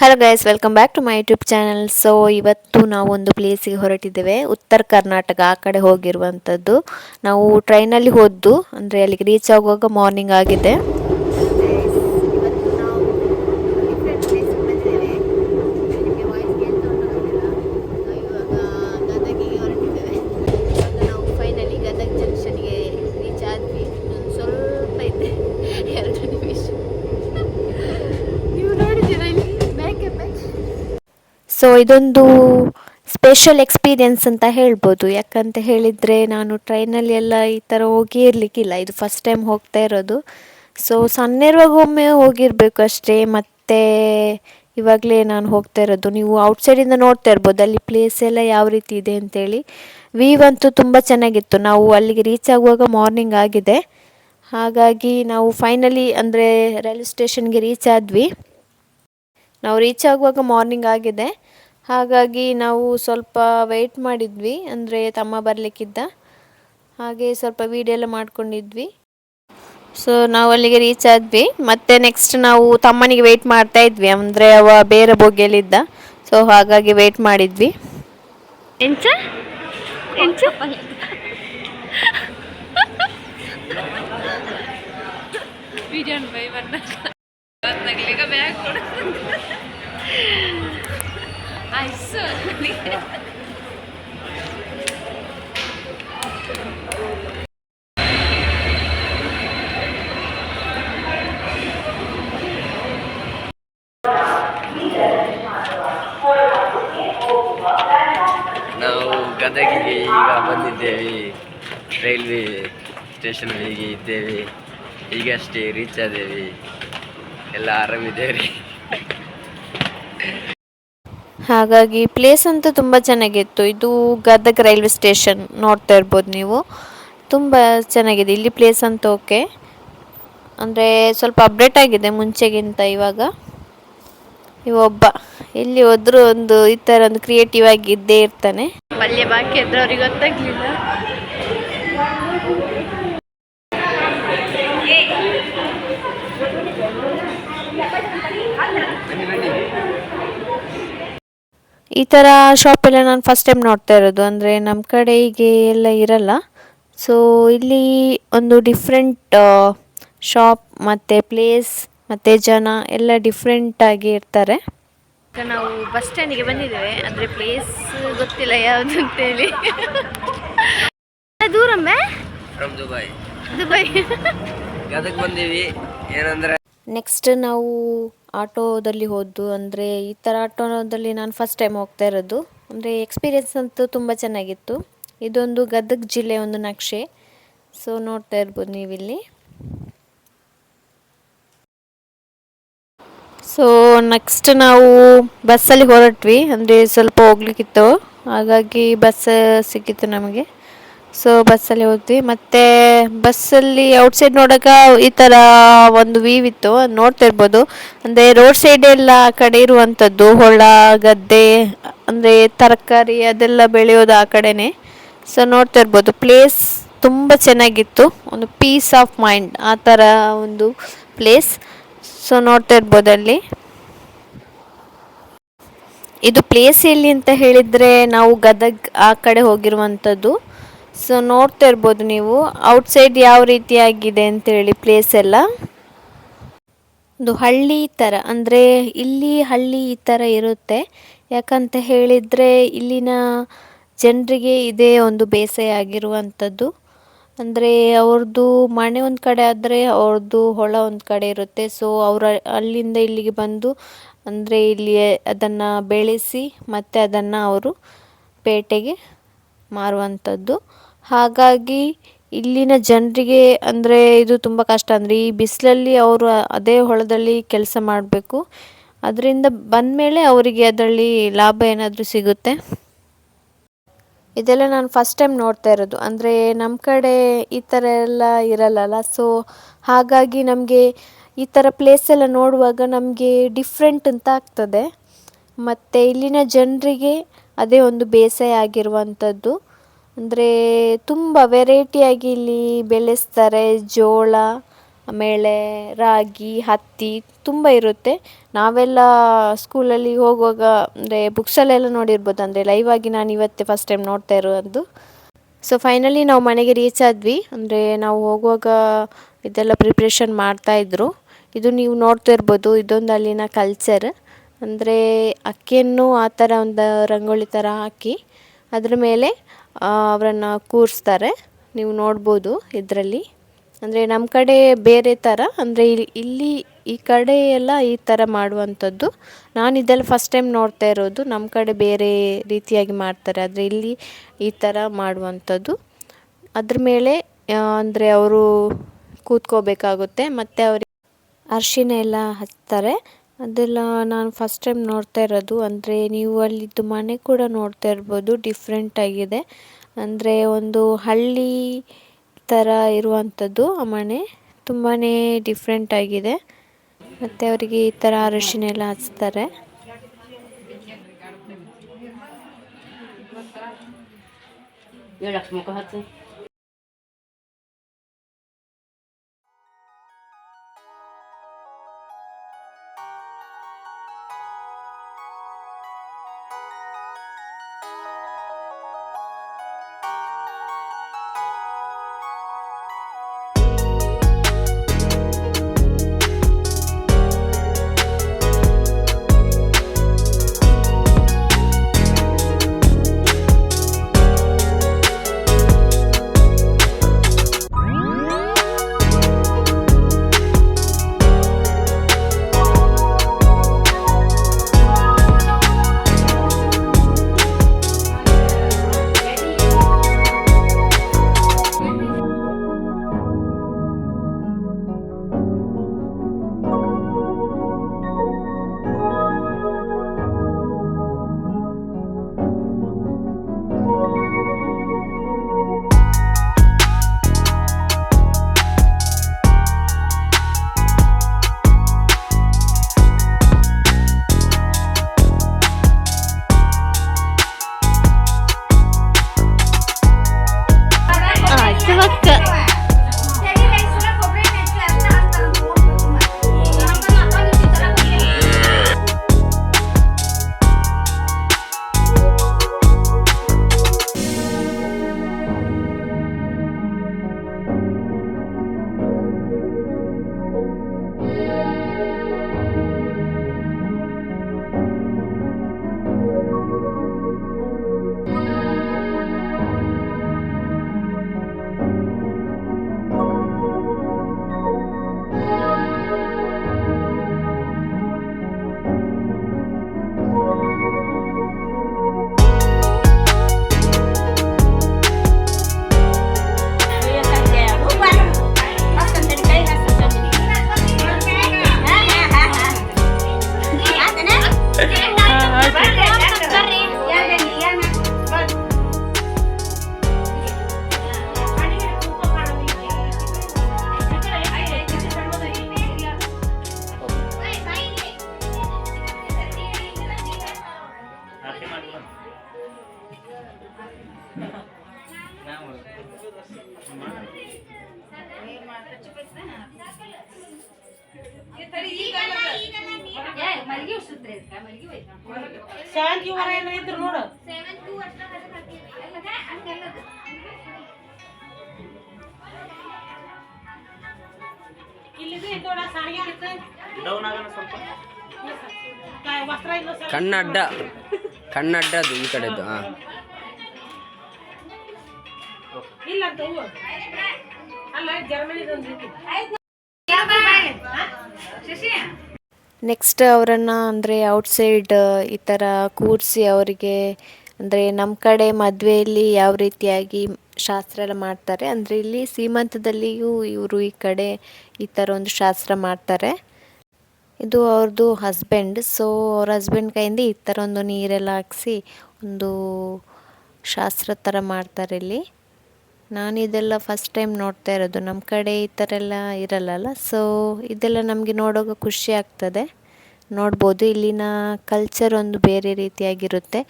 Hello guys, welcome back to my YouTube channel. So ಇವತ್ತು ನಾವು ಒಂದು ಪ್ಲೇಸಿಗೆ ಹೊರಟಿದ್ದೇವೆ. ಉತ್ತರ ಕರ್ನಾಟಕ ಆ ಕಡೆ ಹೋಗಿರುವಂಥದ್ದು. ನಾವು ಟ್ರೈನಲ್ಲಿ ಹೋದ್ದು, ಅಂದರೆ ಅಲ್ಲಿಗೆ ರೀಚ್ ಆಗುವಾಗ ಮಾರ್ನಿಂಗ್ ಆಗಿದೆ. ಸೊ ಇದೊಂದು ಸ್ಪೆಷಲ್ ಎಕ್ಸ್ಪೀರಿಯನ್ಸ್ ಅಂತ ಹೇಳ್ಬೋದು. ಯಾಕಂತ ಹೇಳಿದರೆ ನಾನು ಟ್ರೈನಲ್ಲಿ ಎಲ್ಲ ಈ ಥರ ಹೋಗಿ ಇರಲಿಕ್ಕಿಲ್ಲ, ಇದು ಫಸ್ಟ್ ಟೈಮ್ ಹೋಗ್ತಾ ಇರೋದು. ಸೊ ಸಣ್ಣಿರುವಾಗ ಒಮ್ಮೆ ಹೋಗಿರಬೇಕು ಅಷ್ಟೇ, ಮತ್ತು ಇವಾಗಲೇ ನಾನು ಹೋಗ್ತಾ ಇರೋದು. ನೀವು ಔಟ್ಸೈಡಿಂದ ನೋಡ್ತಾ ಇರ್ಬೋದು ಅಲ್ಲಿ ಪ್ಲೇಸ್ ಎಲ್ಲ ಯಾವ ರೀತಿ ಇದೆ ಅಂತೇಳಿ. ವ್ಯೂ ಅಂತೂ ತುಂಬ ಚೆನ್ನಾಗಿತ್ತು. ನಾವು ಅಲ್ಲಿಗೆ ರೀಚ್ ಆಗುವಾಗ ಮಾರ್ನಿಂಗ್ ಆಗಿದೆ, ಹಾಗಾಗಿ ನಾವು ಫೈನಲಿ ಅಂದರೆ ರೈಲ್ವೆ ಸ್ಟೇಷನ್ಗೆ ರೀಚ್ ಆದ್ವಿ. ನಾವು ರೀಚ್ ಆಗುವಾಗ ಮಾರ್ನಿಂಗ್ ಆಗಿದೆ, ಹಾಗಾಗಿ ನಾವು ಸ್ವಲ್ಪ ವೆಯ್ಟ್ ಮಾಡಿದ್ವಿ, ಅಂದರೆ ತಮ್ಮ ಬರಲಿಕ್ಕಿದ್ದ ಹಾಗೆ ಸ್ವಲ್ಪ ವೀಡಿಯೋ ಎಲ್ಲ ಮಾಡ್ಕೊಂಡಿದ್ವಿ. ಸೊ ನಾವು ಅಲ್ಲಿಗೆ ರೀಚ್ ಆದ್ವಿ. ಮತ್ತು ನೆಕ್ಸ್ಟ್ ನಾವು ತಮ್ಮನಿಗೆ ವೆಯ್ಟ್ ಮಾಡ್ತಾ ಇದ್ವಿ, ಅಂದರೆ ಅವ ಬೇರೆ ಬೋಗಿಯಲ್ಲಿದ್ದ. ಸೊ ಹಾಗಾಗಿ ವೆಯ್ಟ್ ಮಾಡಿದ್ವಿ. ಎಂಚ ಎಂಚ ನಾವು ಗದಗಿಗೆ ಈಗ ಬಂದಿದ್ದೇವೆ. ರೈಲ್ವೆ ಸ್ಟೇಷನ್ ಹೀಗೆ ಇದ್ದೇವೆ, ಈಗಷ್ಟೇ ರೀಚ್ ಆದೇವೆ. ಎಲ್ಲ ಆರಾಮಿದ್ದೇವೆ. ಹಾಗಾಗಿ ಪ್ಲೇಸ್ ಅಂತೂ ತುಂಬ ಚೆನ್ನಾಗಿತ್ತು. ಇದು ಗದಗ ರೈಲ್ವೆ ಸ್ಟೇಷನ್ ನೋಡ್ತಾ ಇರ್ಬೋದು ನೀವು, ತುಂಬ ಚೆನ್ನಾಗಿದೆ ಇಲ್ಲಿ ಪ್ಲೇಸ್ ಅಂತ. ಓಕೆ, ಅಂದರೆ ಸ್ವಲ್ಪ ಅಪ್ಡೇಟ್ ಆಗಿದೆ ಮುಂಚೆಗಿಂತ ಇವಾಗ. ಇವೊಬ್ಬ ಎಲ್ಲಿ ಹೋದ್ರೂ ಒಂದು ಈ ಥರ ಒಂದು ಕ್ರಿಯೇಟಿವ್ ಆಗಿ ಇದ್ದೇ ಇರ್ತಾನೆ. ಪಲ್ಯ ಬಾಕಿ ಇದ್ರೆ ಅವ್ರಿಗೆ ಗೊತ್ತಾಗ್ಲಿಲ್ಲ. ಈ ಥರ ಶಾಪೆಲ್ಲ ನಾನು ಫಸ್ಟ್ ಟೈಮ್ ನೋಡ್ತಾ ಇರೋದು, ಅಂದರೆ ನಮ್ಮ ಕಡೆ ಹೀಗೆ ಎಲ್ಲ ಇರಲ್ಲ. ಸೊ ಇಲ್ಲಿ ಒಂದು ಡಿಫ್ರೆಂಟ್ ಶಾಪ್ ಮತ್ತು ಪ್ಲೇಸ್ ಮತ್ತು ಜನ ಎಲ್ಲ ಡಿಫ್ರೆಂಟಾಗಿ ಇರ್ತಾರೆ. ನಾವು ಬಸ್ ಸ್ಟ್ಯಾಂಡಿಗೆ ಬಂದಿದ್ದೇವೆ, ಅಂದರೆ ಪ್ಲೇಸ್ ಗೊತ್ತಿಲ್ಲ ಯಾವುದು ಅಂತೇಳಿ. ದೂರಮ್ಮೆ ಫ್ರಮ್ ದುಬೈ ಗದಗ ಬಂದೀವಿ. ಏನಂದ್ರೆ ನೆಕ್ಸ್ಟ್ ನಾವು ಆಟೋದಲ್ಲಿ ಹೋದ್ದು, ಅಂದರೆ ಈ ಥರ ಆಟೋದಲ್ಲಿ ನಾನು ಫಸ್ಟ್ ಟೈಮ್ ಹೋಗ್ತಾ ಇರೋದು. ಅಂದರೆ ಎಕ್ಸ್ಪೀರಿಯೆನ್ಸ್ ಅಂತೂ ತುಂಬ ಚೆನ್ನಾಗಿತ್ತು. ಇದೊಂದು ಗದಗ ಜಿಲ್ಲೆ ಒಂದು ನಕ್ಷೆ. ಸೊ ನೋಡ್ತಾ ಇರ್ಬೋದು ನೀವಿಲ್ಲಿ. ಸೊ ನೆಕ್ಸ್ಟ್ ನಾವು ಬಸ್ಸಲ್ಲಿ ಹೊರಟ್ವಿ, ಅಂದರೆ ಸ್ವಲ್ಪ ಹೋಗ್ಲಿಕ್ಕಿತ್ತು, ಹಾಗಾಗಿ ಬಸ್ ಸಿಕ್ಕಿತ್ತು ನಮಗೆ. ಸೊ ಬಸ್ಸಲ್ಲಿ ಹೋದ್ವಿ. ಮತ್ತು ಬಸ್ಸಲ್ಲಿ ಔಟ್ಸೈಡ್ ನೋಡೋಕೆ ಈ ಥರ ಒಂದು ವ್ಯೂ ಇತ್ತು, ಅದು ನೋಡ್ತಾ ಇರ್ಬೋದು. ಅಂದರೆ ರೋಡ್ ಸೈಡ್ ಎಲ್ಲ ಆ ಕಡೆ ಇರುವಂಥದ್ದು ಹೊಲ ಗದ್ದೆ, ಅಂದರೆ ತರಕಾರಿ ಅದೆಲ್ಲ ಬೆಳೆಯೋದು ಆ ಕಡೆನೇ. ಸೊ ನೋಡ್ತಾ ಇರ್ಬೋದು ಪ್ಲೇಸ್ ತುಂಬ ಚೆನ್ನಾಗಿತ್ತು, ಒಂದು ಪೀಸ್ ಆಫ್ ಮೈಂಡ್ ಆ ಥರ ಒಂದು ಪ್ಲೇಸ್. ಸೊ ನೋಡ್ತಾ ಇರ್ಬೋದು ಅಲ್ಲಿ. ಇದು ಪ್ಲೇಸ್ ಎಲ್ಲಿ ಅಂತ ಹೇಳಿದರೆ ನಾವು ಗದಗ್ ಆ ಕಡೆ ಹೋಗಿರುವಂಥದ್ದು. ಸೊ ನೋಡ್ತಾ ಇರ್ಬೋದು ನೀವು ಔಟ್ಸೈಡ್ ಯಾವ ರೀತಿಯಾಗಿದೆ ಅಂತೇಳಿ ಪ್ಲೇಸ್ ಎಲ್ಲ. ಒಂದು ಹಳ್ಳಿ ಥರ, ಅಂದರೆ ಇಲ್ಲಿ ಹಳ್ಳಿ ಈ ಥರ ಇರುತ್ತೆ. ಯಾಕಂತ ಹೇಳಿದರೆ ಇಲ್ಲಿನ ಜನರಿಗೆ ಇದೇ ಒಂದು ಬೇಸಾಯ ಆಗಿರುವಂಥದ್ದು. ಅಂದರೆ ಅವ್ರದ್ದು ಮನೆ ಒಂದು ಕಡೆ ಆದರೆ ಅವ್ರದ್ದು ಹೊಲ ಒಂದು ಕಡೆ ಇರುತ್ತೆ. ಸೊ ಅವರ ಅಲ್ಲಿಂದ ಇಲ್ಲಿಗೆ ಬಂದು, ಅಂದರೆ ಇಲ್ಲಿ ಅದನ್ನು ಬೆಳೆಸಿ ಮತ್ತು ಅದನ್ನು ಅವರು ಪೇಟೆಗೆ ಮಾರುವಂಥದ್ದು. ಹಾಗಾಗಿ ಇಲ್ಲಿನ ಜನರಿಗೆ ಅಂದರೆ ಇದು ತುಂಬ ಕಷ್ಟ. ಅಂದರೆ ಈ ಬಿಸಿಲಲ್ಲಿ ಅವರು ಅದೇ ಹೊಲದಲ್ಲಿ ಕೆಲಸ ಮಾಡಬೇಕು, ಅದರಿಂದ ಬಂದಮೇಲೆ ಅವರಿಗೆ ಅದರಲ್ಲಿ ಲಾಭ ಏನಾದರೂ ಸಿಗುತ್ತೆ. ಇದೆಲ್ಲ ನಾನು ಫಸ್ಟ್ ಟೈಮ್ ನೋಡ್ತಾ ಇರೋದು, ಅಂದರೆ ನಮ್ಮ ಕಡೆ ಈ ಥರ ಎಲ್ಲ ಇರಲ್ಲಲ್ಲ. ಸೊ ಹಾಗಾಗಿ ನಮಗೆ ಈ ಥರ ಪ್ಲೇಸ್ ಎಲ್ಲ ನೋಡುವಾಗ ನಮಗೆ ಡಿಫ್ರೆಂಟ್ ಅಂತ ಆಗ್ತದೆ. ಮತ್ತು ಇಲ್ಲಿನ ಜನರಿಗೆ ಅದೇ ಒಂದು ಬೇಸಾಯ ಆಗಿರುವಂಥದ್ದು. ಅಂದರೆ ತುಂಬ ವೆರೈಟಿಯಾಗಿ ಇಲ್ಲಿ ಬೆಳೆಸ್ತಾರೆ. ಜೋಳ, ಆಮೇಲೆ ರಾಗಿ, ಹತ್ತಿ ತುಂಬ ಇರುತ್ತೆ. ನಾವೆಲ್ಲ ಸ್ಕೂಲಲ್ಲಿ ಹೋಗುವಾಗ ಅಂದರೆ ಬುಕ್ಸಲ್ಲೆಲ್ಲ ನೋಡಿರ್ಬೋದು, ಅಂದರೆ ಲೈವ್ ಆಗಿ ನಾನು ಇವತ್ತೇ ಫಸ್ಟ್ ಟೈಮ್ ನೋಡ್ತಾ ಇರೋದು. ಸೊ ಫೈನಲಿ ನಾವು ಮನೆಗೆ ರೀಚ್ ಆದ್ವಿ. ಅಂದರೆ ನಾವು ಹೋಗುವಾಗ ಇದೆಲ್ಲ ಪ್ರಿಪ್ರೇಷನ್ ಮಾಡ್ತಾಯಿದ್ರು. ಇದು ನೀವು ನೋಡ್ತಾ ಇರ್ಬೋದು, ಇದೊಂದು ಅಲ್ಲಿನ ಕಲ್ಚರ್. ಅಂದರೆ ಅಕ್ಕಿಯನ್ನು ಆ ಥರ ಒಂದು ರಂಗೋಲಿ ಥರ ಹಾಕಿ ಅದ್ರ ಮೇಲೆ ಅವರನ್ನು ಕೂರಿಸ್ತಾರೆ. ನೀವು ನೋಡ್ಬೋದು ಇದರಲ್ಲಿ. ಅಂದರೆ ನಮ್ಮ ಕಡೆ ಬೇರೆ ಥರ, ಅಂದರೆ ಇಲ್ಲಿ ಈ ಕಡೆ ಎಲ್ಲ ಈ ಥರ ಮಾಡುವಂಥದ್ದು. ನಾನು ಇದೆಲ್ಲ ಫಸ್ಟ್ ಟೈಮ್ ನೋಡ್ತಾ ಇರೋದು. ನಮ್ಮ ಕಡೆ ಬೇರೆ ರೀತಿಯಾಗಿ ಮಾಡ್ತಾರೆ, ಆದರೆ ಇಲ್ಲಿ ಈ ಥರ ಮಾಡುವಂಥದ್ದು. ಅದ್ರ ಮೇಲೆ ಅಂದರೆ ಅವರು ಕೂತ್ಕೋಬೇಕಾಗುತ್ತೆ, ಮತ್ತು ಅವ್ರಿಗೆ ಅರಿಶಿನ ಎಲ್ಲ ಹಚ್ತಾರೆ. ಅದೆಲ್ಲ ನಾನು ಫಸ್ಟ್ ಟೈಮ್ ನೋಡ್ತಾ ಇರೋದು. ಅಂದರೆ ನೀವು ಅಲ್ಲಿದ್ದು ಮನೆ ಕೂಡ ನೋಡ್ತಾ ಇರ್ಬೋದು, ಡಿಫ್ರೆಂಟ್ ಆಗಿದೆ. ಅಂದರೆ ಒಂದು ಹಳ್ಳಿ ಥರ ಇರುವಂಥದ್ದು ಆ ಮನೆ, ತುಂಬಾ ಡಿಫ್ರೆಂಟ್ ಆಗಿದೆ. ಮತ್ತು ಅವರಿಗೆ ಈ ಥರ ಅರಿಶಿನ ಎಲ್ಲ ಹಚ್ತಾರೆ. ಶಾಂತಿ ಹೊರ ಏನೋ ಇದ್ರು ನೋಡು. ಇಲ್ಲಿದೆ ಇದೋಡ ಸಾರಿಗೆ ಕಿತ್ತೆ ಡೌನ್ ಆಗನ ಸ್ವಲ್ಪ ವಸ್ತ್ರ ಇಲ್ಲ ಸರ್. ಕಣ್ಣಡ್ಡ ಅದು ಈ ಕಡೆದು. ಇಲ್ಲ ಅಂತ ಅಲ್ಲ ಜರ್ಮನಿದೊಂದು ರೀತಿ. ನೆಕ್ಸ್ಟ್ ಅವರನ್ನು ಅಂದರೆ ಔಟ್ಸೈಡ್ ಈ ಥರ ಕೂರಿಸಿ ಅವರಿಗೆ, ಅಂದರೆ ನಮ್ಮ ಕಡೆ ಮದುವೆಯಲ್ಲಿ ಯಾವ ರೀತಿಯಾಗಿ ಶಾಸ್ತ್ರ ಎಲ್ಲ ಮಾಡ್ತಾರೆ, ಅಂದರೆ ಇಲ್ಲಿ ಸೀಮಂತದಲ್ಲಿಯೂ ಇವರು ಈ ಕಡೆ ಈ ಥರ ಒಂದು ಶಾಸ್ತ್ರ ಮಾಡ್ತಾರೆ. ಇದು ಅವ್ರದ್ದು ಹಸ್ಬೆಂಡ್. ಸೊ ಅವ್ರ ಹಸ್ಬೆಂಡ್ ಕೈಯಿಂದ ಈ ಥರ ಒಂದು ನೀರೆಲ್ಲ ಹಾಕ್ಸಿ ಒಂದು ಶಾಸ್ತ್ರ ಥರ ಮಾಡ್ತಾರೆ ಇಲ್ಲಿ. ನಾನು ಇದೆಲ್ಲ ಫಸ್ಟ್ ಟೈಮ್ ನೋಡ್ತಾ ಇರೋದು. ನಮ್ಮ ಕಡೆ ಈ ಥರ ಎಲ್ಲ ಇರಲ್ಲಲ್ಲ. ಸೊ ಇದೆಲ್ಲ ನಮಗೆ ನೋಡೋಕೆ ಖುಷಿ ಆಗ್ತದೆ. ನೋಡ್ಬೋದು, ಇಲ್ಲಿನ ಕಲ್ಚರ್ ಒಂದು ಬೇರೆ ರೀತಿಯಾಗಿರುತ್ತೆ.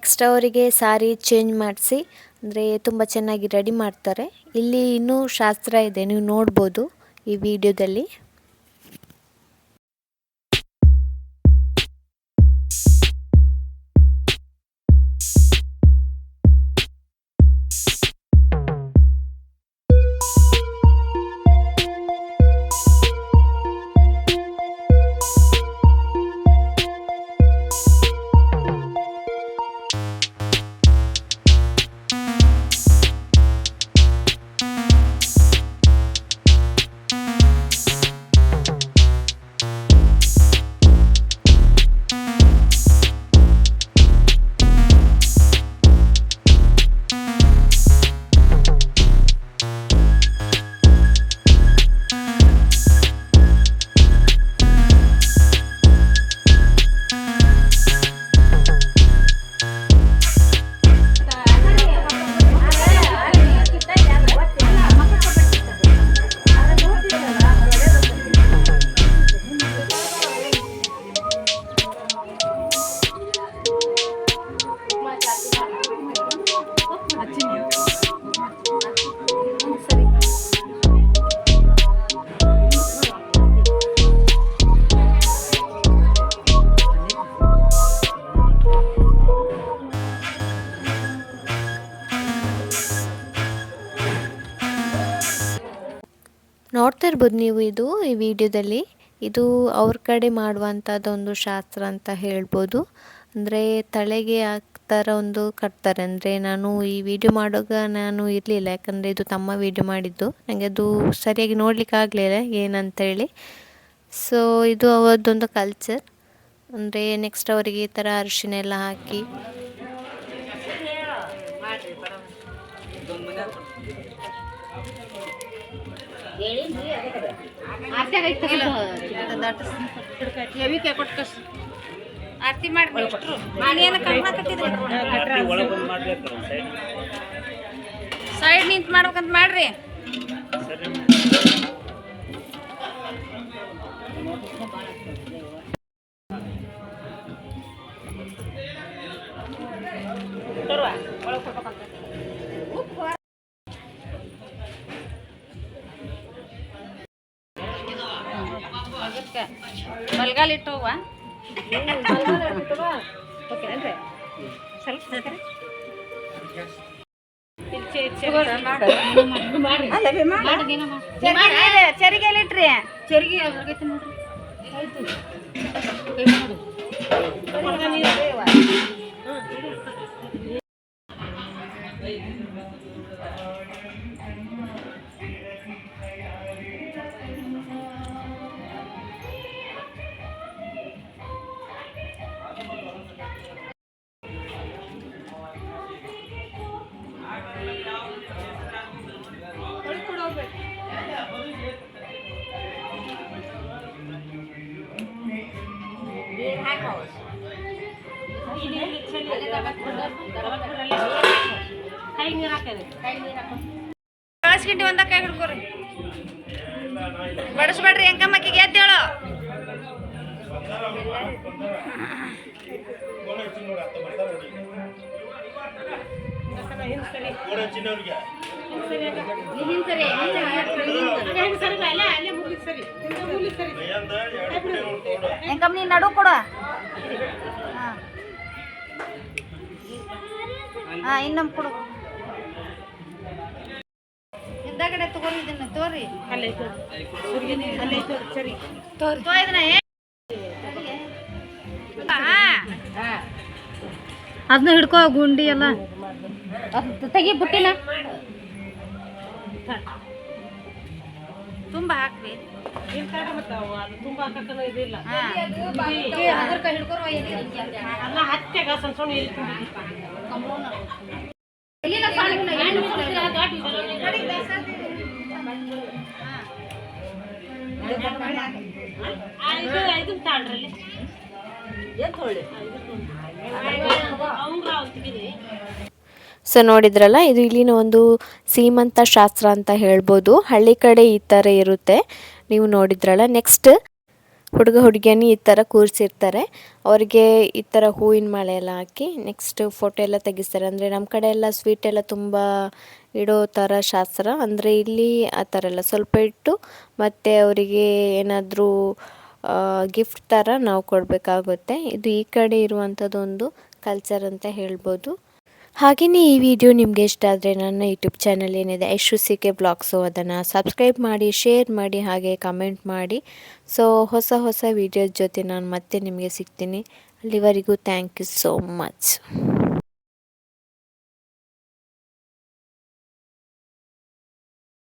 ನೆಕ್ಸ್ಟ್ ಅವರಿಗೆ ಸಾರಿ ಚೇಂಜ್ ಮಾಡಿಸಿ ಅಂದರೆ ತುಂಬ ಚೆನ್ನಾಗಿ ರೆಡಿ ಮಾಡ್ತಾರೆ. ಇಲ್ಲಿ ಇನ್ನೂ ಶಾಸ್ತ್ರ ಇದೆ, ನೀವು ನೋಡ್ಬೋದು ಈ ವಿಡಿಯೋದಲ್ಲಿ. ನೋಡ್ತಾ ಇರ್ಬೋದು ನೀವು ಇದು ಈ ವಿಡಿಯೋದಲ್ಲಿ. ಇದು ಅವ್ರ ಕಡೆ ಮಾಡುವಂಥದ್ದೊಂದು ಶಾಸ್ತ್ರ ಅಂತ ಹೇಳ್ಬೋದು. ಅಂದರೆ ತಲೆಗೆ ಆ ಥರ ಒಂದು ಕಟ್ತಾರೆ. ಅಂದರೆ ನಾನು ಈ ವಿಡಿಯೋ ಮಾಡುವಾಗ ನಾನು ಇರಲಿಲ್ಲ, ಯಾಕಂದರೆ ಇದು ತಮ್ಮ ವಿಡಿಯೋ ಮಾಡಿದ್ದು, ನನಗೆ ಅದು ಸರಿಯಾಗಿ ನೋಡ್ಲಿಕ್ಕೆ ಆಗಲಿಲ್ಲ ಏನಂತೇಳಿ. ಸೊ ಇದು ಅವರದ್ದೊಂದು ಕಲ್ಚರ್. ಅಂದರೆ ನೆಕ್ಸ್ಟ್ ಅವರಿಗೆ ಈ ಥರ ಅರಿಶಿನ ಎಲ್ಲ ಹಾಕಿ ಆರತಿ ಮಾಡಿ ಸೈಡ್ ನಿಂತ್ ಮಾಡ್ಬೇಕಂತ ಮಾಡ್ರಿ. ಬಲ್ಗಾಲ್ ಇಟ್ಟು ಹೋಗುವ ಚರಿಗೆ ಇಟ್ರಿ. ಚರಿಗೆ ಕಳ್ಸ್ಕಿಂಟಿ ಒಂದ ಕೈ ಹಿಡ್ಕೋರಿ. ಬಡಿಸ್ಬೇಡ್ರಿ, ಹೆಂಕಮ್ಮಕ್ಕಿಗೆ ಎದ್ದೇಳು. ಹೆಂಕಮ್ಮ ನೀ ನಡು ಕೊಡ. ಹಾ ಇನ್ನೊಮ್ಮೆ ಕೊಡು. ಹಿಂದಗಡೆ ತಗೋರಿ, ಇದನ್ನ ತೋರಿ. ಅದನ್ನ ಹಿಡ್ಕೋ, ಗುಂಡಿ ಎಲ್ಲ ತೆಗಿ, ಬುಟ್ಟಿನ ತುಂಬ ಹಾಕ್ರಿ. ಸೊ ನೋಡಿದ್ರಲ್ಲ, ಇದು ಇಲ್ಲಿನ ಒಂದು ಸೀಮಂತ ಶಾಸ್ತ್ರ ಅಂತ ಹೇಳ್ಬೋದು. ಹಳ್ಳಿ ಕಡೆ ಈ ಥರ ಇರುತ್ತೆ, ನೀವು ನೋಡಿದ್ರಲ್ಲ. ನೆಕ್ಸ್ಟ್ ಹುಡುಗ ಹುಡುಗಿಯನ್ನು ಈ ಥರ ಕೂರಿಸಿರ್ತಾರೆ. ಅವ್ರಿಗೆ ಈ ಥರ ಹೂವಿನ ಮಾಲೆ ಎಲ್ಲ ಹಾಕಿ ನೆಕ್ಸ್ಟ್ ಫೋಟೋ ಎಲ್ಲ ತೆಗಿಸ್ತಾರೆ. ಅಂದರೆ ನಮ್ಮ ಕಡೆ ಎಲ್ಲ ಸ್ವೀಟ್ ಎಲ್ಲ ತುಂಬ ಇಡೋ ಥರ ಶಾಸ್ತ್ರ, ಅಂದರೆ ಇಲ್ಲಿ ಆ ಥರ ಎಲ್ಲ ಸ್ವಲ್ಪ ಇಟ್ಟು ಮತ್ತು ಅವರಿಗೆ ಏನಾದರೂ ಗಿಫ್ಟ್ ಥರ ನಾವು ಕೊಡಬೇಕಾಗುತ್ತೆ. ಇದು ಈ ಕಡೆ ಇರುವಂಥದ್ದೊಂದು ಕಲ್ಚರ್ ಅಂತ ಹೇಳ್ಬೋದು. ಹಾಗೆಯೇ ಈ ವಿಡಿಯೋ ನಿಮಗೆ ಇಷ್ಟ ಆದರೆ ನನ್ನ ಯೂಟ್ಯೂಬ್ ಚಾನಲ್ ಏನಿದೆ ಐಶು ಸಿ.ಕೆ ಬ್ಲಾಗ್ಸು, ಅದನ್ನು ಸಬ್ಸ್ಕ್ರೈಬ್ ಮಾಡಿ, ಶೇರ್ ಮಾಡಿ, ಹಾಗೆ ಕಮೆಂಟ್ ಮಾಡಿ. ಸೊ ಹೊಸ ವಿಡಿಯೋದ ಜೊತೆ ನಾನು ಮತ್ತೆ ನಿಮಗೆ ಸಿಗ್ತೀನಿ. ಅಲ್ಲಿವರೆಗೂ ಥ್ಯಾಂಕ್ ಯು ಸೋ ಮಚ್.